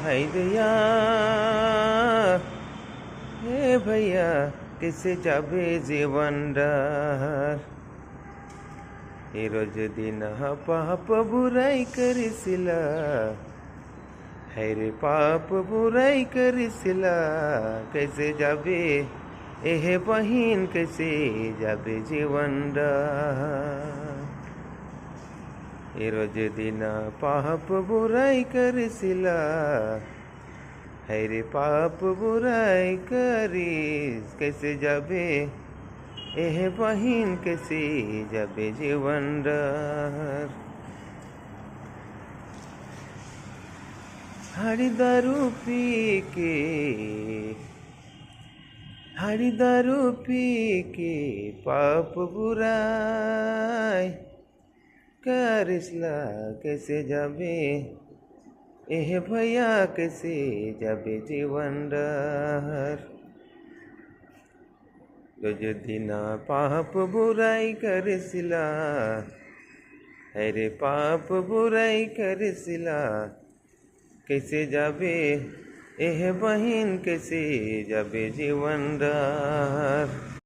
हाय दैया হে ভাইয়া কেসে যাবে জীবনডার এ রোজ দিন পাপ বুরাই করিছিলা হায়রে পাপ বুরাই করিছিলা कैसे যাবে এহে বহিন कैसे যাবে জীবনডার এ রোজ দিন পাপ বুরাই করিছিলা হায়রে পাপ বুরাই করিস कैसे যাবে এহে বহিন कैसे যাবে জীবনডার হাড়ি দারু পি কে হাড়ি দারু পি কে পাপ বুরাই করিসলা कैसे যাবে এহে ভাইয়া कैसे যাবে জীবনডার যদি না পাপ বুরাই করেছিলা হ্যারে পাপ বুরাই করেছিলা कैसे যাবে এহে বহিন कैसे যাবে জীবনডার